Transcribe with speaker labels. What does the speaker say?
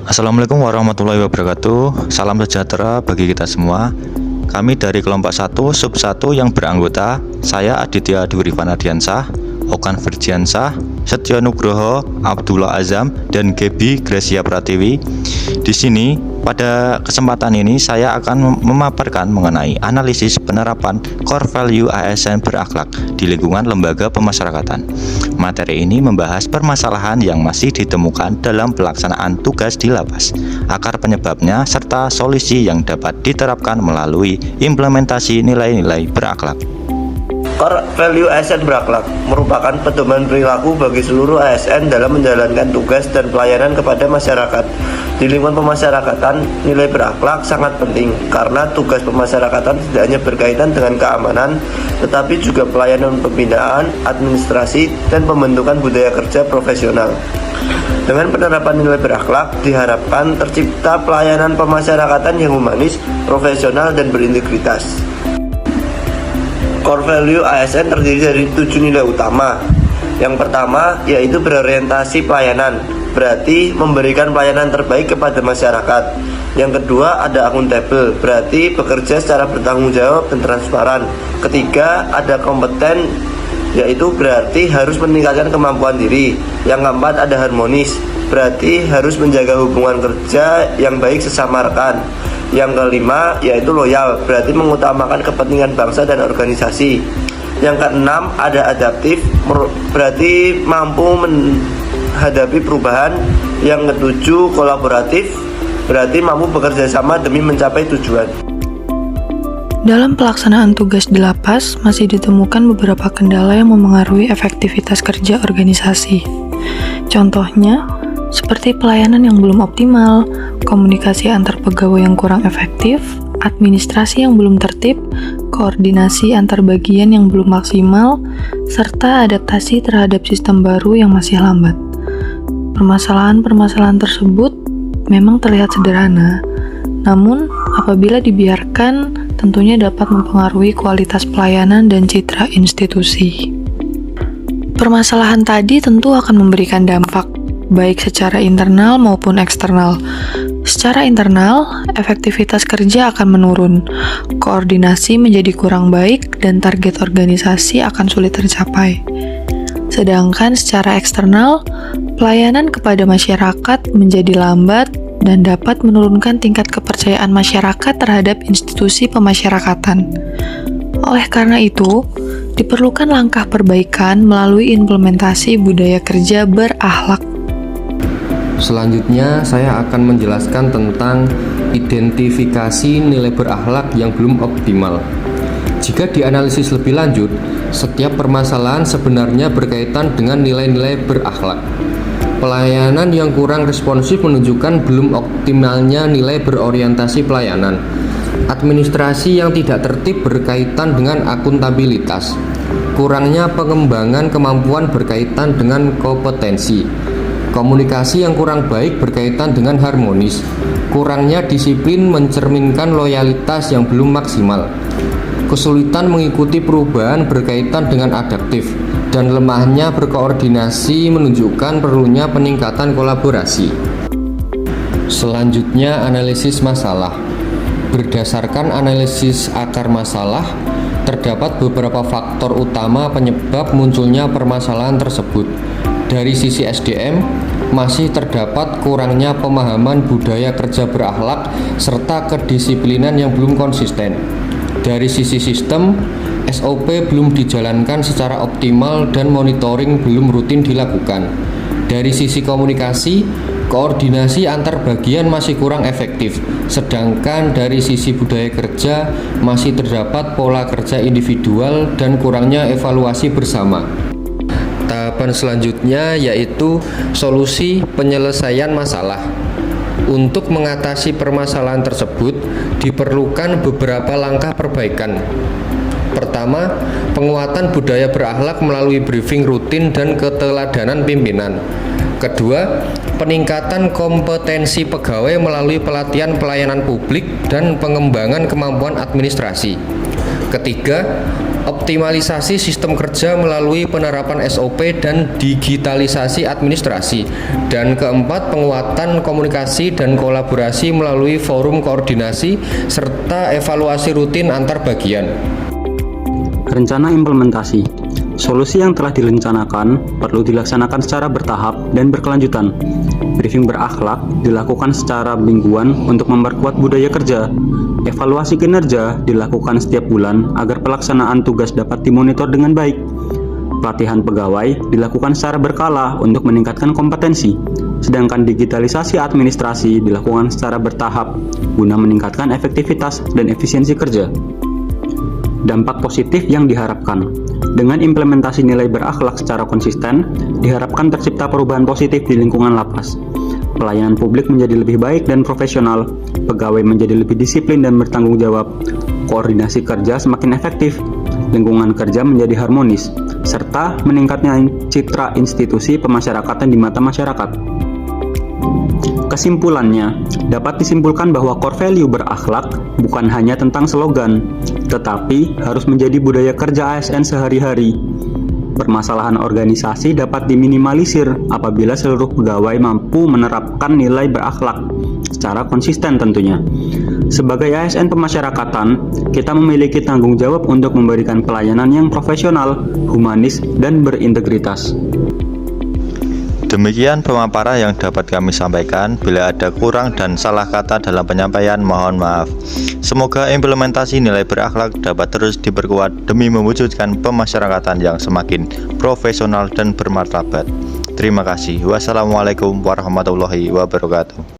Speaker 1: Assalamualaikum warahmatullahi wabarakatuh. Salam sejahtera bagi kita semua. Kami dari kelompok 1 sub 1 yang beranggota saya Aditya Dwi Vanadiansah, Okan Firdiansah, Setyo Nugroho, Abdullah Azam, dan Gebi Gracia Pratiwi. Di sini pada kesempatan ini saya akan memaparkan mengenai analisis penerapan core value ASN berakhlak di lingkungan lembaga pemasyarakatan. Materi ini membahas permasalahan yang masih ditemukan dalam pelaksanaan tugas di lapas, akar penyebabnya, serta solusi yang dapat diterapkan melalui implementasi nilai-nilai berakhlak.
Speaker 2: Core value ASN berakhlak merupakan pedoman perilaku bagi seluruh ASN dalam menjalankan tugas dan pelayanan kepada masyarakat. Di lingkungan pemasyarakatan, nilai berakhlak sangat penting karena tugas pemasyarakatan tidak hanya berkaitan dengan keamanan, tetapi juga pelayanan pembinaan, administrasi, dan pembentukan budaya kerja profesional. Dengan penerapan nilai berakhlak, diharapkan tercipta pelayanan pemasyarakatan yang humanis, profesional, dan berintegritas. Core value ASN terdiri dari 7 nilai utama. Yang pertama yaitu berorientasi pelayanan, berarti memberikan pelayanan terbaik kepada masyarakat. Yang kedua ada akuntabel, berarti bekerja secara bertanggung jawab dan transparan. Ketiga ada kompeten, yaitu berarti harus meningkatkan kemampuan diri. Yang keempat ada harmonis, berarti harus menjaga hubungan kerja yang baik sesama rekan. Yang kelima yaitu loyal, berarti mengutamakan kepentingan bangsa dan organisasi. Yang keenam ada adaptif, berarti mampu menghadapi perubahan. Yang ketujuh kolaboratif, berarti mampu bekerja sama demi mencapai tujuan.
Speaker 3: Dalam pelaksanaan tugas di lapas, masih ditemukan beberapa kendala yang memengaruhi efektivitas kerja organisasi. Contohnya, seperti pelayanan yang belum optimal, komunikasi antar pegawai yang kurang efektif, administrasi yang belum tertib, koordinasi antar bagian yang belum maksimal, serta adaptasi terhadap sistem baru yang masih lambat. Permasalahan-permasalahan tersebut memang terlihat sederhana, namun apabila dibiarkan, tentunya dapat mempengaruhi kualitas pelayanan dan citra institusi. Permasalahan tadi tentu akan memberikan dampak, baik secara internal maupun eksternal. Secara internal, efektivitas kerja akan menurun, koordinasi menjadi kurang baik, dan target organisasi akan sulit tercapai. Sedangkan secara eksternal, pelayanan kepada masyarakat menjadi lambat dan dapat menurunkan tingkat kepercayaan masyarakat terhadap institusi pemasyarakatan. Oleh karena itu, diperlukan langkah perbaikan melalui implementasi budaya kerja berakhlak.
Speaker 4: Selanjutnya, saya akan menjelaskan tentang identifikasi nilai berakhlak yang belum optimal. Jika dianalisis lebih lanjut, setiap permasalahan sebenarnya berkaitan dengan nilai-nilai berakhlak. Pelayanan yang kurang responsif menunjukkan belum optimalnya nilai berorientasi pelayanan. Administrasi yang tidak tertib berkaitan dengan akuntabilitas. Kurangnya pengembangan kemampuan berkaitan dengan kompetensi. Komunikasi yang kurang baik berkaitan dengan harmonis. Kurangnya disiplin mencerminkan loyalitas yang belum maksimal. Kesulitan mengikuti perubahan berkaitan dengan adaptif, dan lemahnya berkoordinasi menunjukkan perlunya peningkatan kolaborasi. Selanjutnya, analisis masalah. Berdasarkan analisis akar masalah, terdapat beberapa faktor utama penyebab munculnya permasalahan tersebut. Dari sisi SDM, masih terdapat kurangnya pemahaman budaya kerja berakhlak serta kedisiplinan yang belum konsisten. Dari sisi sistem, SOP belum dijalankan secara optimal dan monitoring belum rutin dilakukan. Dari sisi komunikasi, koordinasi antar bagian masih kurang efektif, sedangkan dari sisi budaya kerja masih terdapat pola kerja individual dan kurangnya evaluasi bersama. Tahapan selanjutnya yaitu solusi penyelesaian masalah. Untuk mengatasi permasalahan tersebut, diperlukan beberapa langkah perbaikan. Pertama, penguatan budaya berakhlak melalui briefing rutin dan keteladanan pimpinan. Kedua, peningkatan kompetensi pegawai melalui pelatihan pelayanan publik dan pengembangan kemampuan administrasi. Ketiga, optimalisasi sistem kerja melalui penerapan SOP dan digitalisasi administrasi. Dan keempat, penguatan komunikasi dan kolaborasi melalui forum koordinasi serta evaluasi rutin antar bagian.
Speaker 5: Rencana implementasi. Solusi yang telah direncanakan perlu dilaksanakan secara bertahap dan berkelanjutan. Briefing berakhlak dilakukan secara mingguan untuk memperkuat budaya kerja. Evaluasi kinerja dilakukan setiap bulan agar pelaksanaan tugas dapat dimonitor dengan baik. Pelatihan pegawai dilakukan secara berkala untuk meningkatkan kompetensi, sedangkan digitalisasi administrasi dilakukan secara bertahap guna meningkatkan efektivitas dan efisiensi kerja. Dampak positif yang diharapkan. Dengan implementasi nilai berakhlak secara konsisten, diharapkan tercipta perubahan positif di lingkungan lapas. Pelayanan publik menjadi lebih baik dan profesional, pegawai menjadi lebih disiplin dan bertanggung jawab, koordinasi kerja semakin efektif, lingkungan kerja menjadi harmonis, serta meningkatnya citra institusi pemasyarakatan di mata masyarakat. Kesimpulannya, dapat disimpulkan bahwa core value berakhlak bukan hanya tentang slogan, tetapi harus menjadi budaya kerja ASN sehari-hari. Permasalahan organisasi dapat diminimalisir apabila seluruh pegawai mampu menerapkan nilai berakhlak secara konsisten tentunya. Sebagai ASN pemasyarakatan, kita memiliki tanggung jawab untuk memberikan pelayanan yang profesional, humanis, dan berintegritas.
Speaker 1: Demikian pemaparan yang dapat kami sampaikan. Bila ada kurang dan salah kata dalam penyampaian, mohon maaf. Semoga implementasi nilai berakhlak dapat terus diperkuat demi mewujudkan pemasyarakatan yang semakin profesional dan bermartabat. Terima kasih. Wassalamualaikum warahmatullahi wabarakatuh.